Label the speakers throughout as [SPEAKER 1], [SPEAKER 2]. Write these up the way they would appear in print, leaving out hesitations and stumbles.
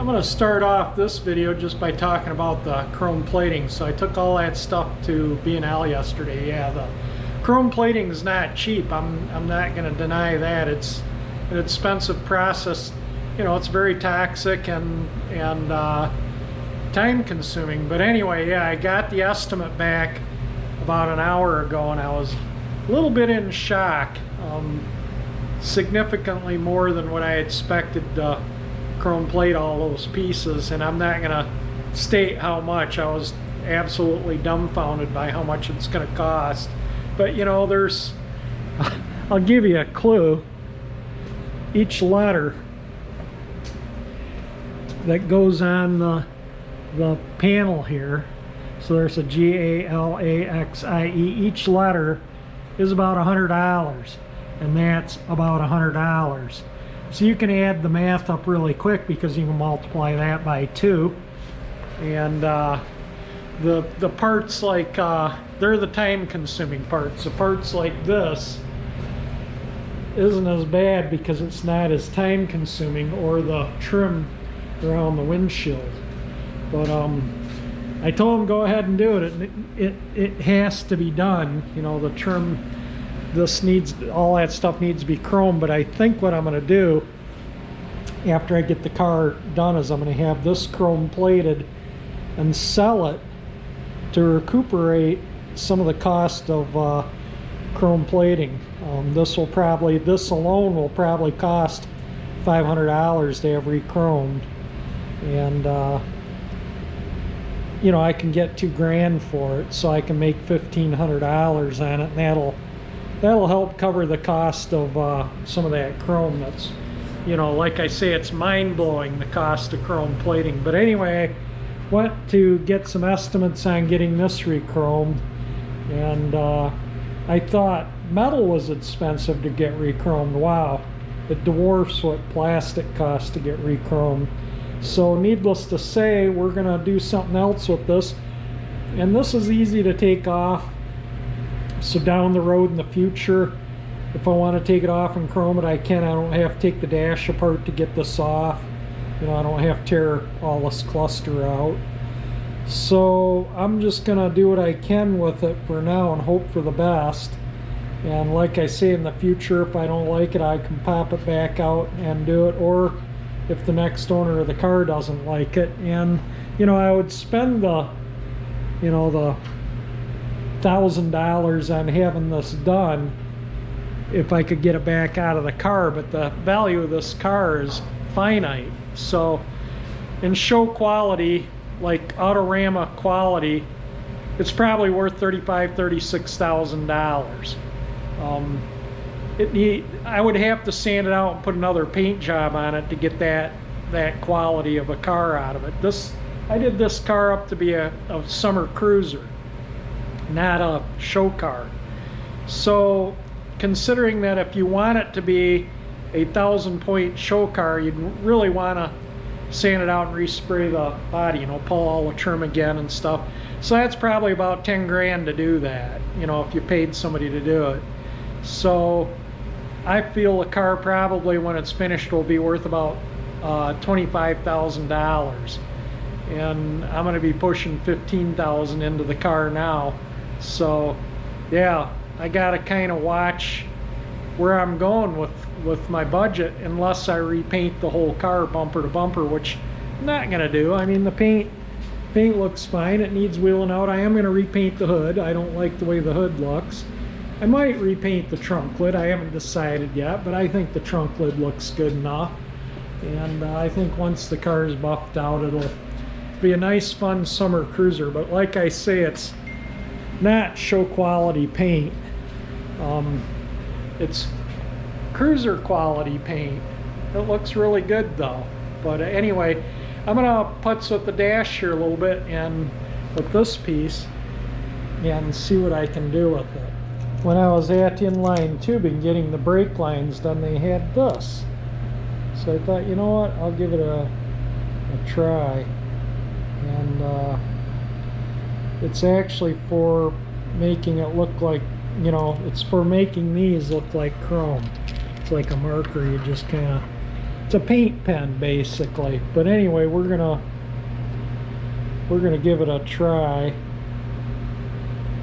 [SPEAKER 1] I'm going to start off this video just by talking about the chrome plating. So I took all that stuff to B&L yesterday. Yeah, the chrome plating is not cheap. I'm not going to deny that. It's an expensive process. You know, it's very toxic and time consuming. But anyway, yeah, I got the estimate back about an hour ago and I was a little bit in shock. Significantly more than what I expected to chrome plate all those pieces, and I'm not gonna state how much. I was absolutely dumbfounded by how much it's gonna cost. But you know, there's I'll give you a clue. Each letter that goes on the panel here, so there's a G-A-L-A-X-I-E, each letter is about $100, and that's about $100. So you can add the math up really quick because you can multiply that by 2. And the parts like, they're the time consuming parts. The parts like this isn't as bad because it's not as time consuming, or the trim around the windshield. But I told him go ahead and do it. It has to be done. You know, the trim, this needs, all that stuff needs to be chrome. But I think what I'm going to do after I get the car done is I'm going to have this chrome plated and sell it to recuperate some of the cost of chrome plating. This alone will probably cost $500 to have re-chromed, and you know, I can get $2 grand for it, so I can make $1,500 on it, and that'll help cover the cost of some of that chrome. That's, you know, like I say, it's mind-blowing, the cost of chrome plating. But anyway, I went to get some estimates on getting this re-chromed, and I thought metal was expensive to get re-chromed. Wow, it dwarfs what plastic costs to get re-chromed. So needless to say, we're gonna do something else with this, and this is easy to take off. So down the road in the future, if I want to take it off and chrome it, I can. I don't have to take the dash apart to get this off. You know, I don't have to tear all this cluster out. So I'm just gonna do what I can with it for now and hope for the best. And like I say, in the future, if I don't like it, I can pop it back out and do it, or if the next owner of the car doesn't like it. And you know, I would spend the, you know, the $1,000 on having this done if I could get it back out of the car, but the value of this car is finite. So in show quality, like Autorama quality, it's probably worth $35,000, $36,000. I would have to sand it out and put another paint job on it to get that quality of a car out of it. I did this car up to be a summer cruiser, not a show car. So considering that if you want it to be a 1,000-point show car, you'd really want to sand it out and respray the body, you know, pull all the trim again and stuff. So that's probably about 10 grand to do that, you know, if you paid somebody to do it. So I feel the car probably, when it's finished, will be worth about $25,000, and I'm going to be pushing $15,000 into the car now. So yeah, I gotta kind of watch where I'm going with my budget, unless I repaint the whole car bumper to bumper, which I'm not gonna do. I mean, the paint looks fine. It needs wheeling out. I am gonna repaint the hood. I don't like the way the hood looks. I might repaint the trunk lid. I haven't decided yet, but I think the trunk lid looks good enough. And I think once the car is buffed out, it'll be a nice, fun summer cruiser. But like I say, it's not show quality paint. It's cruiser quality paint. It looks really good though. But anyway, I'm gonna putz with the dash here a little bit and with this piece and see what I can do with it. When I was at inline tubing getting the brake lines done, they had this. So I thought, you know what, I'll give it a try. And it's actually for making it look like, you know, it's for making these look like chrome. It's like a marker. You just kind of it's a paint pen basically. But anyway, we're gonna give it a try,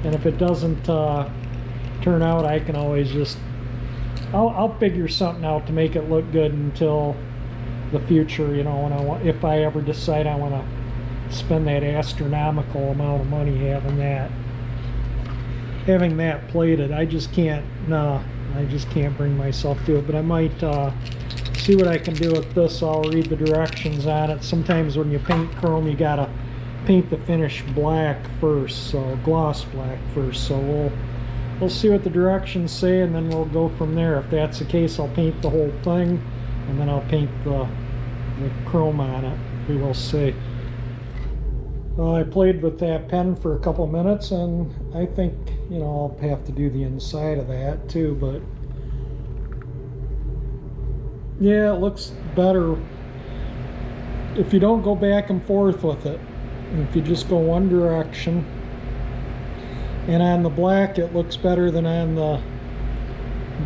[SPEAKER 1] and if it doesn't turn out, I can always just I'll figure something out to make it look good until the future, you know, when if I ever decide I want to spend that astronomical amount of money having that plated. I just can't bring myself to it. But I might see what I can do with this. I'll read the directions on it. Sometimes when you paint chrome, you gotta paint the finish black first, so gloss black first. So we'll see what the directions say, and then we'll go from there. If that's the case, I'll paint the whole thing, and then I'll paint the chrome on it. We will see. Well, I played with that pen for a couple minutes, and I think, you know, I'll have to do the inside of that too, but yeah, it looks better if you don't go back and forth with it. If you just go one direction, and on the black it looks better than on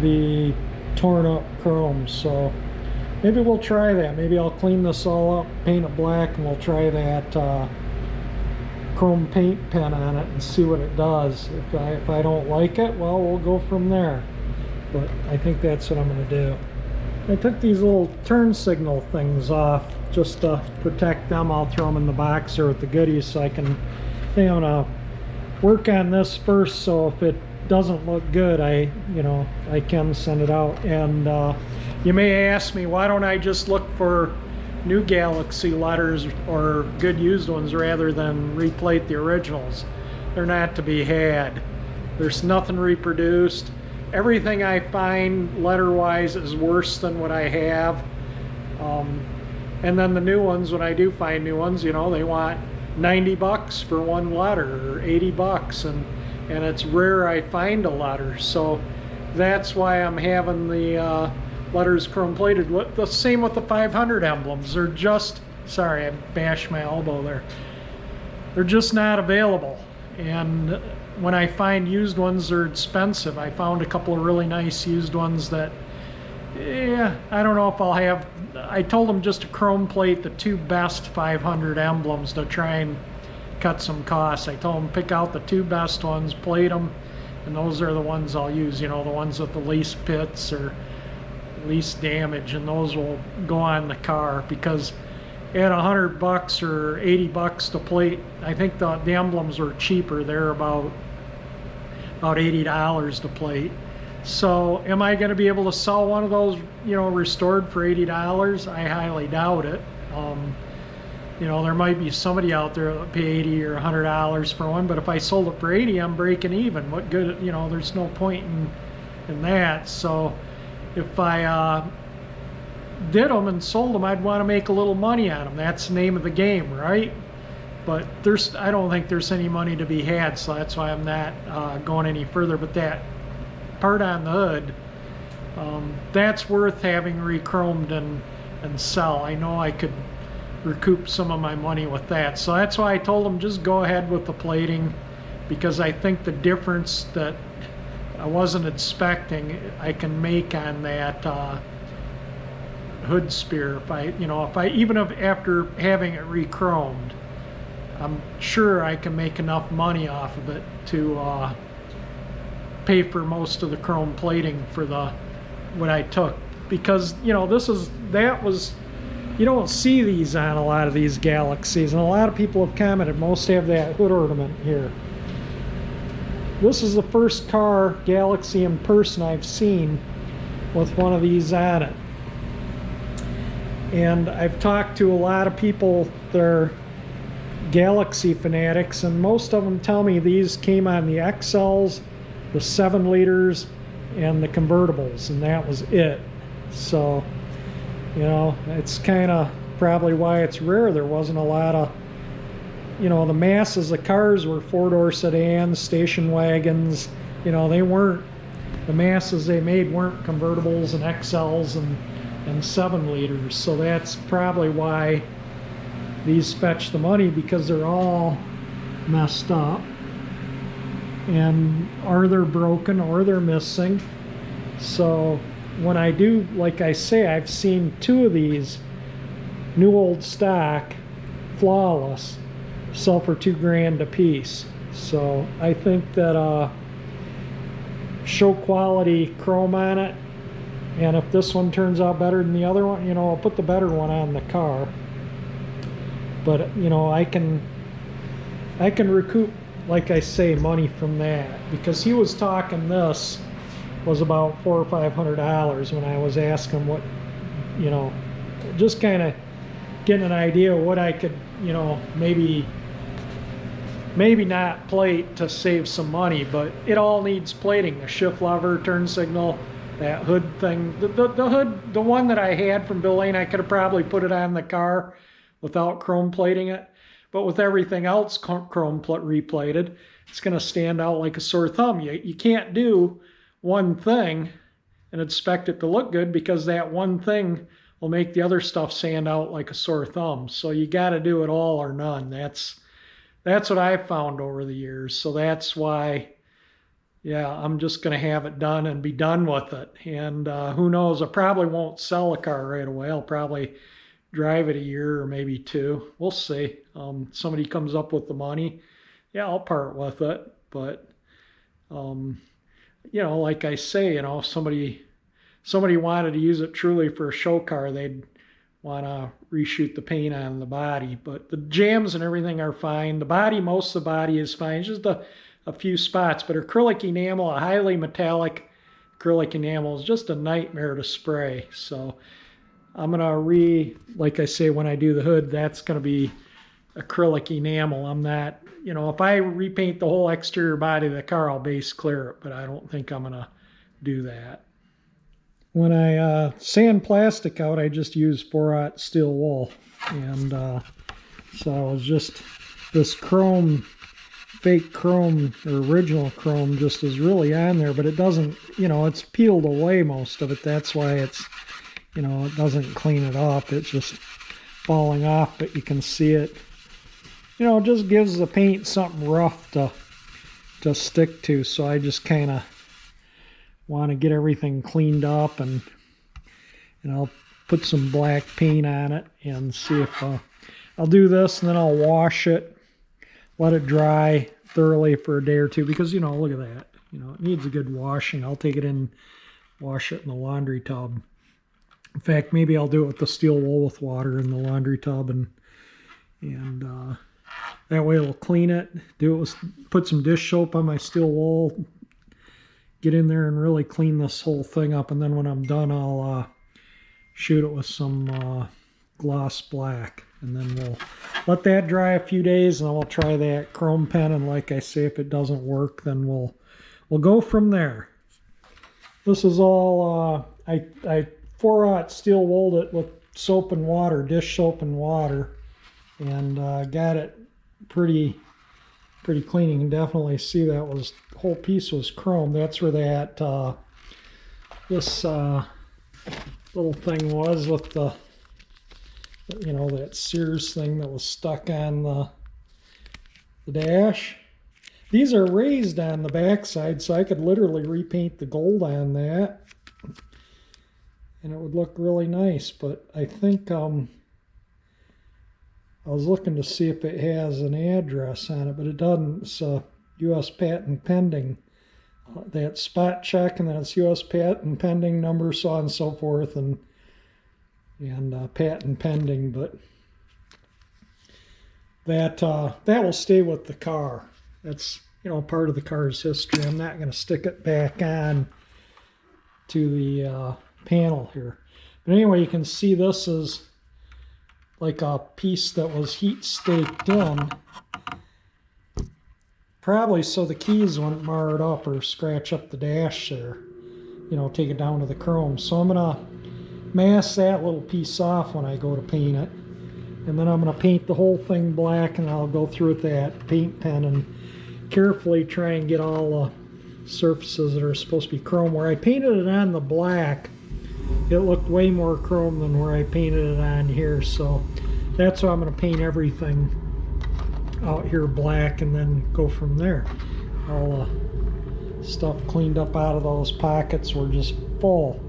[SPEAKER 1] the torn up chrome. So maybe we'll try that. Maybe I'll clean this all up, paint it black, and we'll try that chrome paint pen on it and see what it does. If I don't like it, well, we'll go from there. But I think that's what I'm going to do. I took these little turn signal things off just to protect them. I'll throw them in the box there with the goodies, so I think I'm gonna work on this first, so if it doesn't look good, I can send it out. And you may ask me, why don't I just look for new Galaxie letters or good used ones rather than replate the originals? They're not to be had. There's nothing reproduced. Everything I find letter-wise is worse than what I have. And then the new ones, when I do find new ones, you know, they want 90 bucks for one letter or 80 bucks, and it's rare I find a letter. So that's why I'm having the letters chrome plated. The same with the 500 emblems. They're just, sorry, I bashed my elbow there. They're just not available. And when I find used ones, they're expensive. I found a couple of really nice used ones that, yeah, I don't know if I'll have. I told them just to chrome plate the two best 500 emblems to try and cut some costs. I told them pick out the two best ones, plate them, and those are the ones I'll use, you know, the ones with the least pits or least damage, and those will go on the car. Because at 100 bucks or 80 bucks to plate, I think the emblems were cheaper. They're about $80 to plate. So am I going to be able to sell one of those, you know, restored for $80? I highly doubt it. You know, there might be somebody out there that would pay $80 or $100 for one, but if I sold it for $80, I'm breaking even. What good, you know, there's no point in that. So if I did them and sold them, I'd want to make a little money on them. That's the name of the game, right? But I don't think there's any money to be had, so that's why I'm not going any further. But that part on the hood, that's worth having re-chromed and sell. I know I could recoup some of my money with that. So that's why I told them just go ahead with the plating, because I think the difference that I wasn't expecting I can make on that hood spear. Even if after having it re-chromed, I'm sure I can make enough money off of it to pay for most of the chrome plating for what I took. Because, you know, you don't see these on a lot of these Galaxies, and a lot of people have commented, most have that hood ornament here. This is the first car Galaxie in person I've seen with one of these on it. And I've talked to a lot of people that are Galaxie fanatics, and most of them tell me these came on the XLs, the 7 liters, and the convertibles, and that was it. So, you know, it's kind of probably why it's rare. There wasn't a lot of, you know, the masses of cars were 4-door sedans, station wagons. You know, the masses they made weren't convertibles and XLs and 7 liters. So that's probably why these fetch the money, because they're all messed up, and or they're broken or they're missing. So when I do, like I say, I've seen 2 of these new old stock flawless sell for $2,000 a piece. So I think that show quality chrome on it, and if this one turns out better than the other one, you know, I'll put the better one on the car. But you know, I can recoup, like I say, money from that, because he was talking this was about $400 or $500 when I was asking what, you know, just kind of getting an idea of what I could, you know, maybe not plate to save some money, but it all needs plating. The shift lever, turn signal, that hood thing. The hood, the one that I had from Bill Lane, I could have probably put it on the car without chrome plating it. But with everything else chrome replated, it's going to stand out like a sore thumb. You can't do one thing and expect it to look good, because that one thing will make the other stuff stand out like a sore thumb. So you got to do it all or none. That's what I've found over the years. So that's why, yeah, I'm just going to have it done and be done with it. And who knows, I probably won't sell a car right away. I'll probably drive it a year or maybe 2. We'll see. Somebody comes up with the money, yeah, I'll part with it. But you know, like I say, you know, if somebody wanted to use it truly for a show car, they'd want to reshoot the paint on the body. But the jams and everything are fine. The body, most of the body is fine. It's just a few spots. But acrylic enamel, a highly metallic acrylic enamel, is just a nightmare to spray. So I'm going to like I say, when I do the hood, that's going to be acrylic enamel. I'm not, you know, if I repaint the whole exterior body of the car, I'll base clear it, but I don't think I'm going to do that. When I sand plastic out, I just use 4/0 steel wool. And so it's just this chrome, fake chrome or original chrome just is really on there, but it doesn't, you know, it's peeled away most of it. That's why it's, you know, it doesn't clean it up. It's just falling off, but you can see it. You know, it just gives the paint something rough to stick to. So I just kind of want to get everything cleaned up, and I'll put some black paint on it and see if I'll do this, and then I'll wash it, let it dry thoroughly for a day or 2, because, you know, look at that, you know, it needs a good washing. I'll take it in, wash it in the laundry tub. In fact, maybe I'll do it with the steel wool with water in the laundry tub, and that way it'll clean it. Put some dish soap on my steel wool, get in there and really clean this whole thing up, and then when I'm done, I'll shoot it with some gloss black, and then we'll let that dry a few days, and then we'll try that chrome pen. And like I say, if it doesn't work, then we'll go from there. This is all I 4/0 steel wooled it with soap and water, dish soap and water, and got it pretty clean. You can definitely see that whole piece was chrome. That's where that this little thing was with the, you know, that Sears thing that was stuck on the dash. These are raised on the backside, so I could literally repaint the gold on that, and it would look really nice. But I think I was looking to see if it has an address on it, but it doesn't. It's U.S. patent pending. That spot check, and then it's U.S. patent pending number, so on and so forth, and patent pending. But that will stay with the car. That's, you know, part of the car's history. I'm not going to stick it back on to the panel here. But anyway, you can see this is like a piece that was heat staked in, probably so the keys wouldn't mar it up or scratch up the dash there, you know, take it down to the chrome. So I'm going to mask that little piece off when I go to paint it, and then I'm going to paint the whole thing black, and I'll go through with that paint pen and carefully try and get all the surfaces that are supposed to be chrome. Where I painted it on the black, it looked way more chrome than where I painted it on here, so that's why I'm going to paint everything out here black and then go from there. All the stuff cleaned up out of those pockets were just full.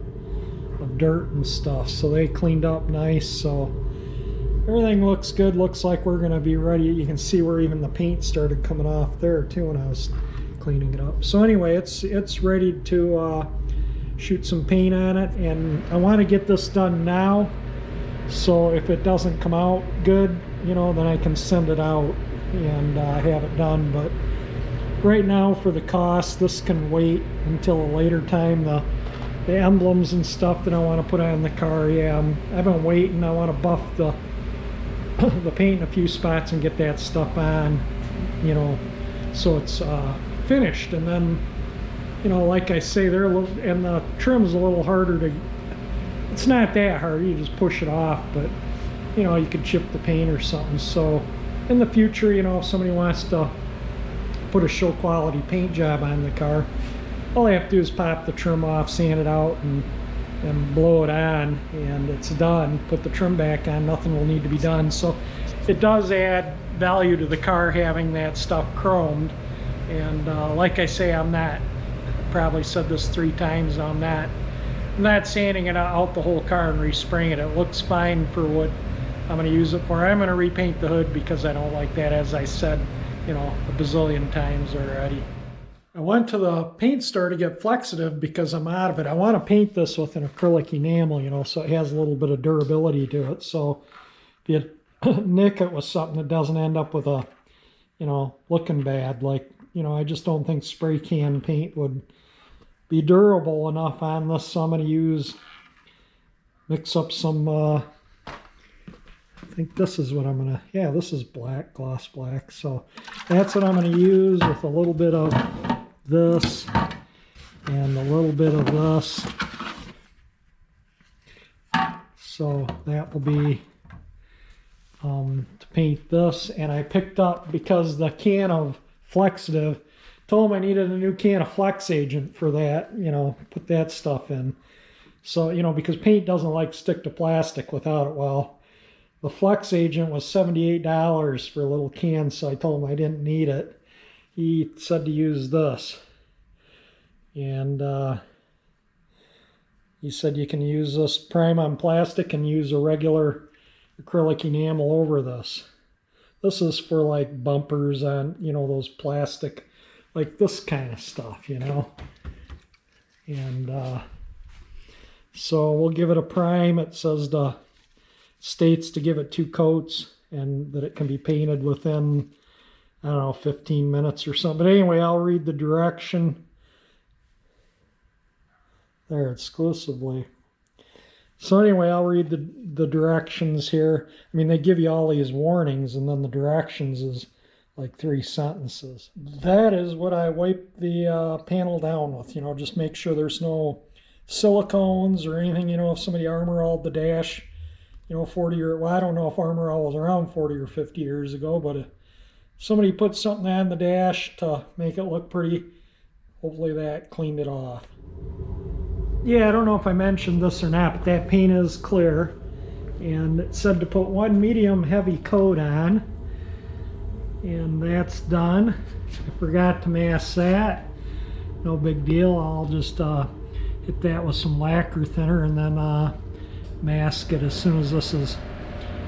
[SPEAKER 1] of dirt and stuff. So they cleaned up nice. So everything looks good. Looks like we're going to be ready. You can see where even the paint started coming off there too when I was cleaning it up. So anyway, it's ready to shoot some paint on it, and I want to get this done now. So if it doesn't come out good, you know, then I can send it out and have it done. But right now, for the cost, this can wait until a later time. The emblems and stuff that I want to put on the car, yeah, I've been waiting. I want to buff the paint in a few spots and get that stuff on, you know, so it's finished. And then, you know, like I say, they're a little, and the trim's a little harder to, it's not that hard, you just push it off, but you know, you could chip the paint or something. So in the future, you know, if somebody wants to put a show quality paint job on the car, all they have to do is pop the trim off, sand it out, and blow it on, and it's done. Put the trim back on, nothing will need to be done. So it does add value to the car having that stuff chromed. And like I say, I'm not, I probably said this 3 times, I'm not sanding it out the whole car and respraying it. It looks fine for what I'm going to use it for. I'm going to repaint the hood because I don't like that, as I said, you know, a bazillion times already. I went to the paint store to get Flexitive because I'm out of it. I want to paint this with an acrylic enamel, you know, so it has a little bit of durability to it. So if you nick it with something that doesn't end up with a, you know, looking bad, like, you know, I just don't think spray can paint would be durable enough on this. So I'm going to mix up some, I think this is what I'm going to, yeah, this is black, gloss black. So that's what I'm going to use with a little bit of this and a little bit of this. So that will be to paint this. And I picked up, because the can of Flexitive, told them I needed a new can of Flex Agent for that, you know, put that stuff in. So, you know, because paint doesn't like stick to plastic without it. Well, the Flex Agent was $78 for a little can, so I told him I didn't need it. He said to use this. And he said you can use this prime on plastic and use a regular acrylic enamel over this. This is for like bumpers on, you know, those plastic, like this kind of stuff, you know. And so we'll give it a prime. It says states to give it 2 coats and that it can be painted within, I don't know, 15 minutes or something. But anyway, I'll read the direction there exclusively. So anyway, I'll read the directions here. I mean, they give you all these warnings, and then the directions is like 3 sentences. That is what I wipe the panel down with, you know, just make sure there's no silicones or anything. You know, if somebody Armor All'd the dash, you know, 40 or, well, I don't know if Armor All was around 40 or 50 years ago, but if somebody put something on the dash to make it look pretty, hopefully that cleaned it off. Yeah, I don't know if I mentioned this or not, but that paint is clear. And it said to put 1 medium heavy coat on. And that's done. I forgot to mask that. No big deal. I'll just hit that with some lacquer thinner and then mask it as soon as this is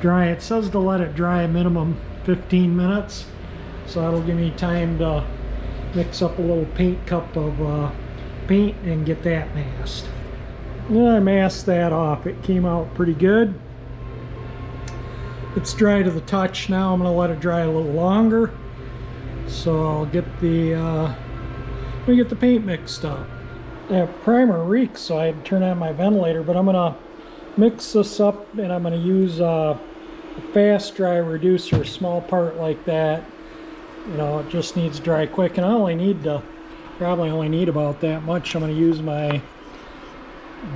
[SPEAKER 1] dry. It says to let it dry a minimum 15 minutes. So that'll give me time to mix up a little paint cup of paint and get that masked. Well, I masked that off. It came out pretty good. It's dry to the touch now. I'm going to let it dry a little longer. So I'll get the paint mixed up. That primer reeks, so I had to turn on my ventilator, but I'm going to mix this up and I'm going to use a fast dry reducer, a small part like that. You know, it just needs to dry quick, and I probably only need about that much. I'm going to use my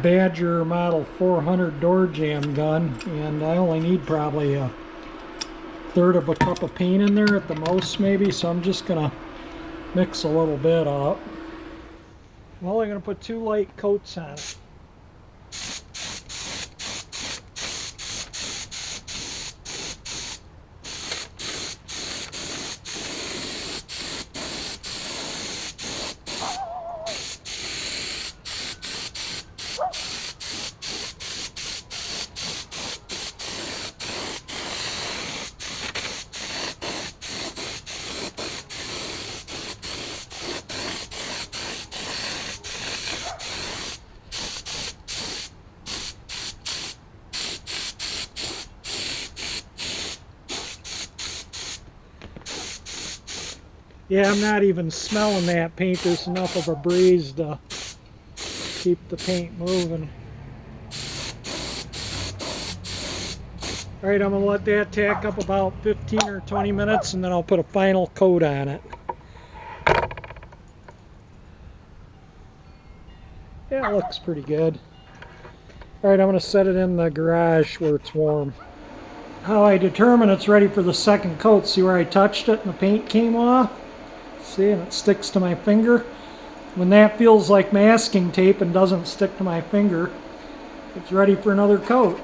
[SPEAKER 1] Badger Model 400 door jam gun, and I only need probably a 1/3 of a cup of paint in there at the most, maybe. So I'm just going to mix a little bit up. Well, I'm going to put 2 light coats on it. Yeah, I'm not even smelling that paint. There's enough of a breeze to keep the paint moving. Alright, I'm going to let that tack up about 15 or 20 minutes and then I'll put a final coat on it. Yeah, it looks pretty good. Alright, I'm going to set it in the garage where it's warm. How I determine it's ready for the second coat, see where I touched it and the paint came off? See, and it sticks to my finger. When that feels like masking tape and doesn't stick to my finger, it's ready for another coat.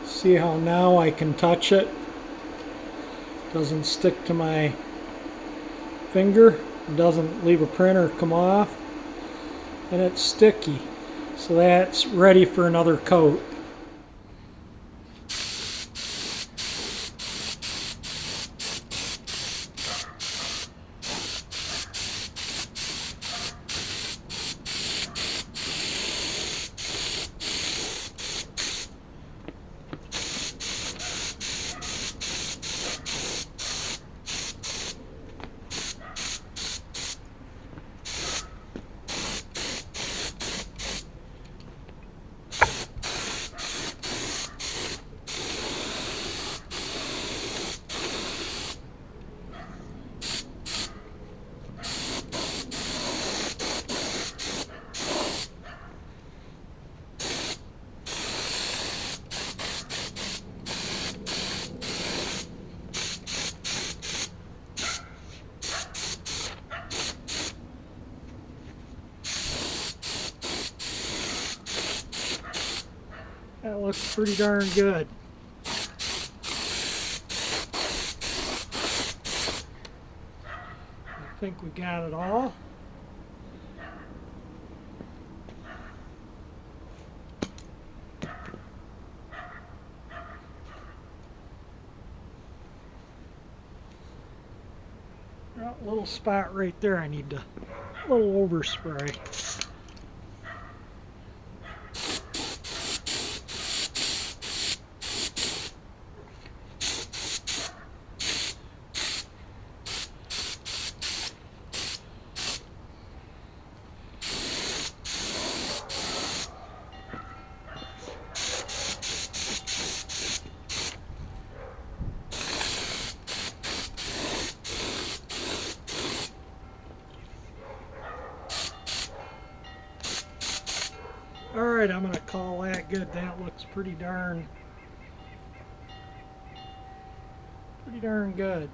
[SPEAKER 1] See how now I can touch it? Doesn't stick to my finger, doesn't leave a print or come off, and it's sticky. So that's ready for another coat. That looks pretty darn good. I think we got it all. A little spot right there I need to, a little overspray. Alright, I'm going to call that good. That looks pretty darn good.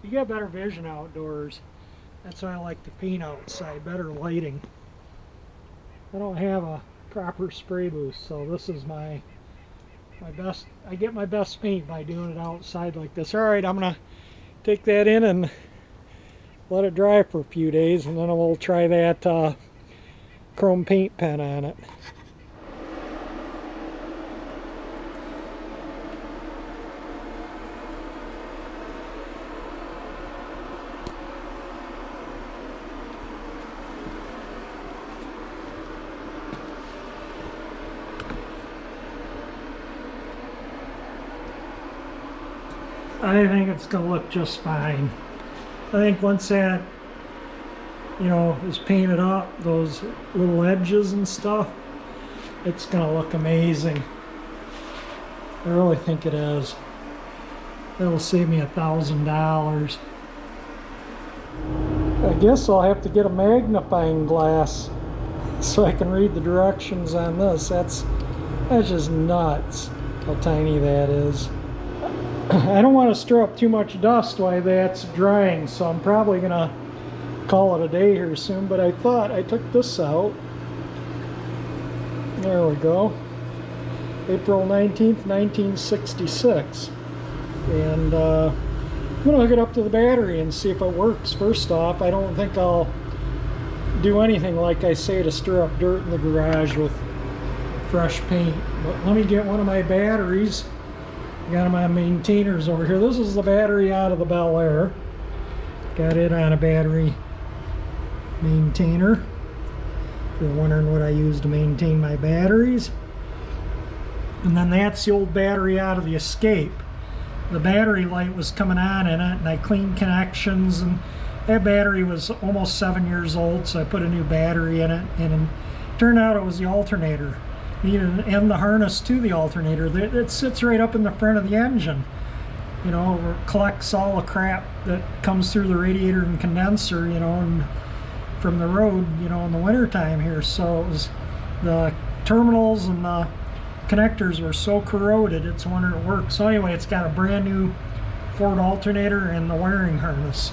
[SPEAKER 1] You get better vision outdoors. That's why I like to paint outside, better lighting. I don't have a proper spray booth, so this is my best. I get my best paint by doing it outside like this. Alright, I'm going to take that in and let it dry for a few days, and then we'll try that chrome paint pen on it. I think it's going to look just fine. I think once that, you know, is painted up, those little edges and stuff, it's going to look amazing. I really think it is. It'll save me $1,000. I guess I'll have to get a magnifying glass so I can read the directions on this. That's just nuts how tiny that is. I don't want to stir up too much dust while that's drying, so I'm probably going to call it a day here soon, but I thought I took this out. There we go. April 19th, 1966. And I'm going to hook it up to the battery and see if it works. First off, I don't think I'll do anything like I say to stir up dirt in the garage with fresh paint. But let me get one of my batteries. I got my maintainers over here. This is the battery out of the Bel Air. Got it on a battery maintainer. If you're wondering what I use to maintain my batteries. And then that's the old battery out of the Escape. the battery light was coming on in it, and I cleaned connections, and that battery was almost 7 years old, so I put a new battery in it, and it turned out it was the alternator. And the harness to the alternator. It sits right up in the front of the engine. You know, it collects all the crap that comes through the radiator and condenser, you know, and from the road, you know, in the winter time here. So it was, the terminals and the connectors were so corroded, it's a wonder it works. So anyway, it's got a brand new Ford alternator and the wiring harness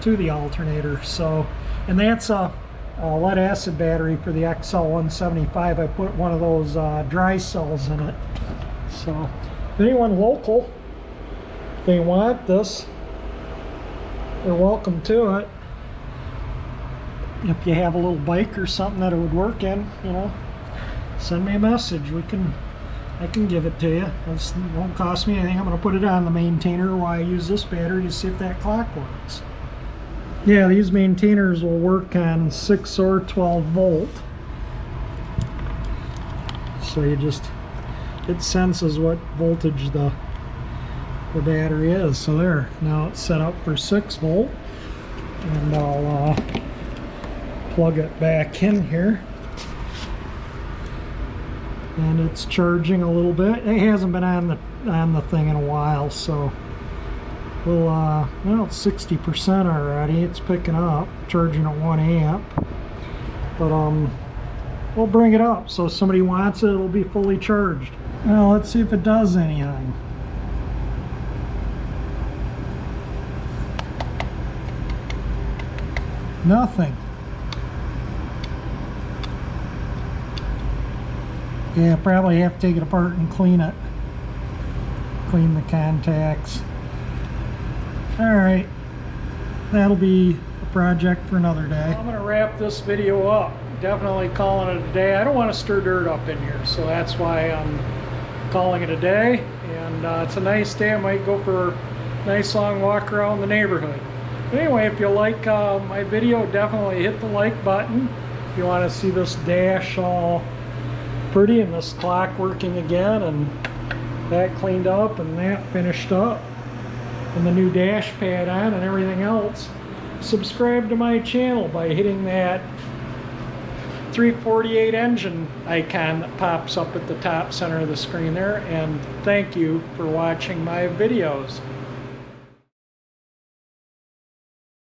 [SPEAKER 1] to the alternator. So, and that's a lead acid battery for the XL175. I put one of those dry cells in it. So if anyone local, if they want this, they're welcome to it. If you have a little bike or something that it would work in, you know, send me a message. I can give it to you. It won't cost me anything. I'm going to put it on the maintainer while I use this battery to see if that clock works. Yeah, these maintainers will work on 6 or 12 volt. So you just, it senses what voltage the battery is. So there, now it's set up for 6 volt. And I'll plug it back in here. And it's charging a little bit. It hasn't been on the thing in a while, so we'll well, it's 60% already. It's picking up, charging at 1 amp. But we'll bring it up, so if somebody wants it, it'll be fully charged. Well, let's see if it does anything. Nothing. Yeah, probably have to take it apart and clean it. Clean the contacts. Alright, that'll be a project for another day. I'm going to wrap this video up. Definitely calling it a day. I don't want to stir dirt up in here, so that's why I'm calling it a day. And it's a nice day. I might go for a nice long walk around the neighborhood. But anyway, if you like my video, definitely hit the like button. If you want to see this dash all pretty and this clock working again, and that cleaned up and that finished up, and the new dash pad on and everything else, subscribe to my channel by hitting that 348 engine icon that pops up at the top center of the screen there. And thank you for watching my videos.